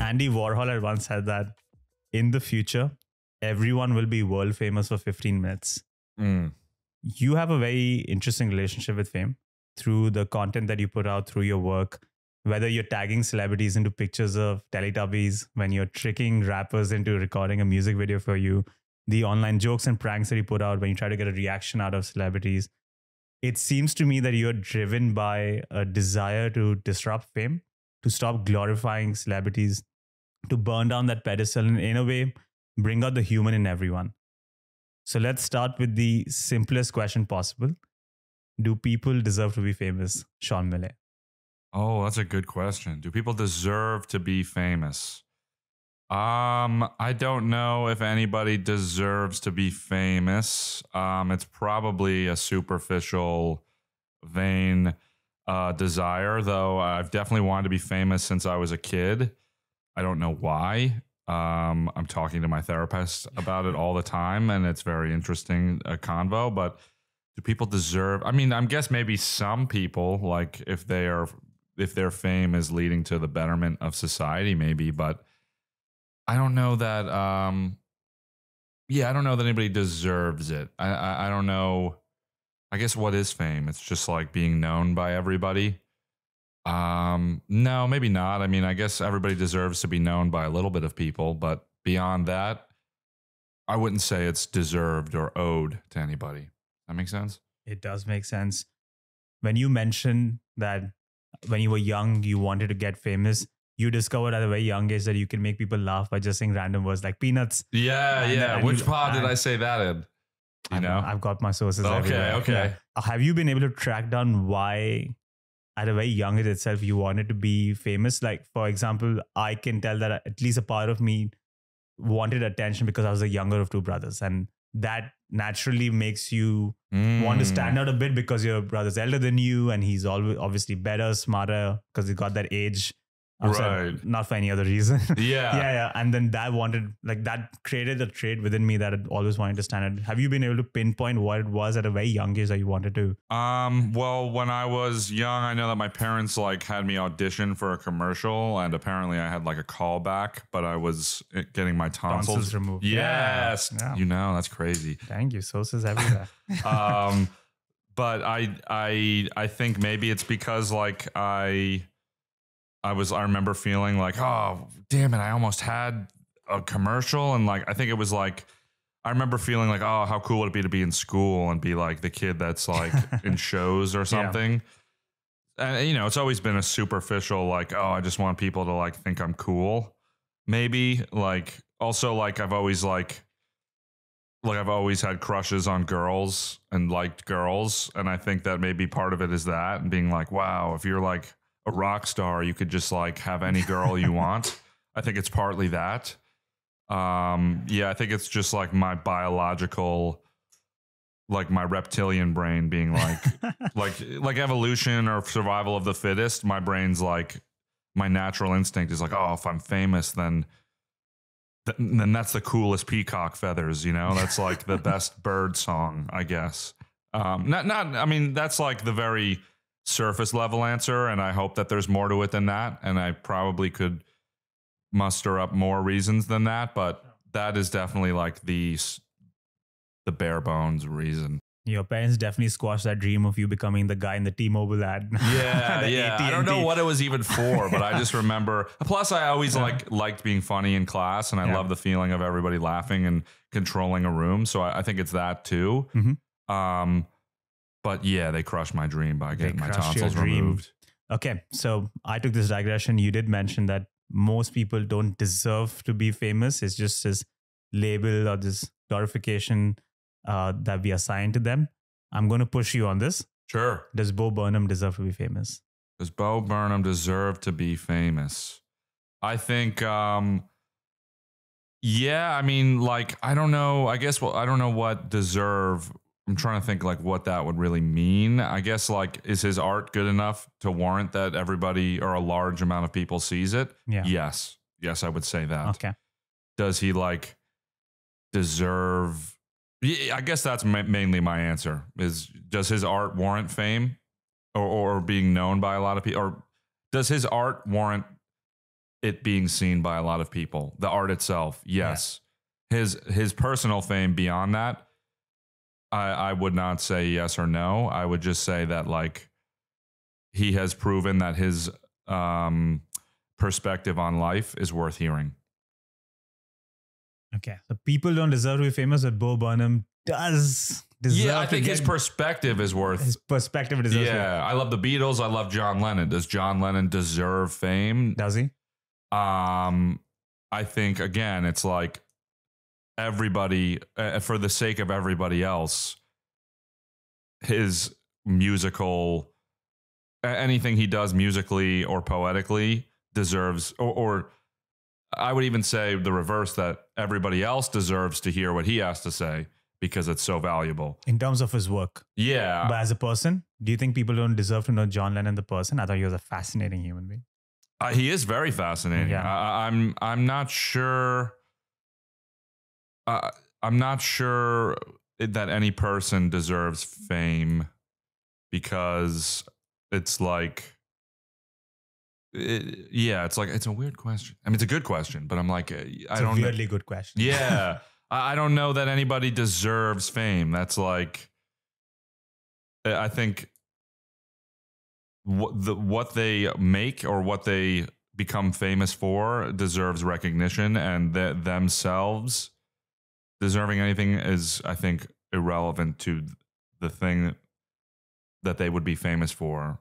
Andy Warhol had once said that in the future, everyone will be world famous for 15 minutes. You have a very interesting relationship with fame through the content that you put out, through your work, whether you're tagging celebrities into pictures of Teletubbies, when you're tricking rappers into recording a music video for you, the online jokes and pranks that you put out when you try to get a reaction out of celebrities. It seems to me that you're driven by a desire to disrupt fame, to stop glorifying celebrities, to burn down that pedestal and in a way, bring out the human in everyone. So let's start with the simplest question possible. Do people deserve to be famous, Sean Millea? Oh, that's a good question. Do people deserve to be famous? I don't know if anybody deserves to be famous. It's probably a superficial, vain desire, though I've definitely wanted to be famous since I was a kid. I don't know why. I'm talking to my therapist about it all the time, and it's very interesting, a convo, but do people deserve? I mean, I guess maybe some people, like if their fame is leading to the betterment of society, maybe, but I don't know that. I don't know that anybody deserves it. I don't know. I guess what is fame? It's just like being known by everybody. No, maybe not. I mean, I guess everybody deserves to be known by a little bit of people, but beyond that, I wouldn't say it's deserved or owed to anybody. That makes sense? It does make sense. When you mentioned that when you were young, you wanted to get famous, you discovered at a very young age that you can make people laugh by just saying random words like peanuts. Yeah. Which pod did I say that in? You know? I've got my sources. Okay. Yeah. Have you been able to track down why at a very young age itself you wanted to be famous? Like, for example, I can tell that at least a part of me wanted attention because I was the younger of two brothers. And that naturally makes you want to stand out a bit because your brother's elder than you and he's always obviously better, smarter because he got that age. Right. Not for any other reason. Yeah. And then that created a trait within me that I always wanted to stand out. Have you been able to pinpoint what it was at a very young age that you wanted to? Well, when I was young, I know that my parents had me audition for a commercial, and apparently I had like a callback, but I was getting my tonsils removed. Yes. Yeah. You know, that's crazy. Thank you. Sources everywhere. But I think maybe it's because like I remember feeling like, oh, damn it, I almost had a commercial. And like, I think it was like, I remember feeling like, oh, how cool would it be to be in school and be like the kid that's like in shows or something. Yeah. And, you know, it's always been a superficial, like, oh, I just want people to like think I'm cool. Maybe like, also like I've always had crushes on girls and liked girls. And I think that maybe part of it is that, and being like, wow, if you're like a rock star, you could just like have any girl you want. I think it's partly that. I think it's just like my biological, like my reptilian brain being like, like evolution or survival of the fittest. My brain's like, my natural instinct is like, oh, if I'm famous, then that's the coolest peacock feathers, you know, that's like the best bird song, I guess. I mean, that's like the very surface level answer, and I hope that there's more to it than that, and I probably could muster up more reasons than that, but that is definitely like the bare bones reason. Your parents definitely squashed that dream of you becoming the guy in the T-Mobile ad. Yeah. I don't know what it was even for, but I just remember. Plus, I always liked being funny in class, and I love the feeling of everybody laughing and controlling a room. So I think it's that too. Mm-hmm. But yeah, they crushed my dream by getting my tonsils removed. Okay, so I took this digression. You did mention that most people don't deserve to be famous. It's just this label or this glorification that we assign to them. I'm going to push you on this. Sure. Does Bo Burnham deserve to be famous? Does Bo Burnham deserve to be famous? I think, I mean, like, I don't know. I guess, I don't know what deserve. I'm trying to think like what that would really mean. I guess like, is his art good enough to warrant that everybody or a large amount of people sees it? Yeah. Yes, I would say that. Okay. Does he like deserve? I guess that's mainly my answer is, does his art warrant fame or being known by a lot of people? Or does his art warrant it being seen by a lot of people. The art itself, yes. Yeah. His personal fame beyond that, I would not say yes or no. I would just say that like he has proven that his perspective on life is worth hearing. Okay, so people don't deserve to be famous, but Bo Burnham does deserve. Yeah, I think his perspective is worth. His perspective deserves. Yeah, I love the Beatles. I love John Lennon. Does John Lennon deserve fame? Does he? I think again, it's like everybody, for the sake of everybody else, his musical, anything he does musically or poetically deserves, or I would even say the reverse, that everybody else deserves to hear what he has to say because it's so valuable. In terms of his work. Yeah. But as a person, do you think people don't deserve to know John Lennon, the person? I thought he was a fascinating human being. He is very fascinating. Yeah. I'm not sure. I'm not sure that any person deserves fame because it's like, it's like, it's a weird question. I mean, it's a good question, but I'm like, It's a weirdly good question. Yeah. I don't know that anybody deserves fame. That's like, I think what they make or what they become famous for deserves recognition, and that themselves deserving anything is, I think, irrelevant to the thing that they would be famous for.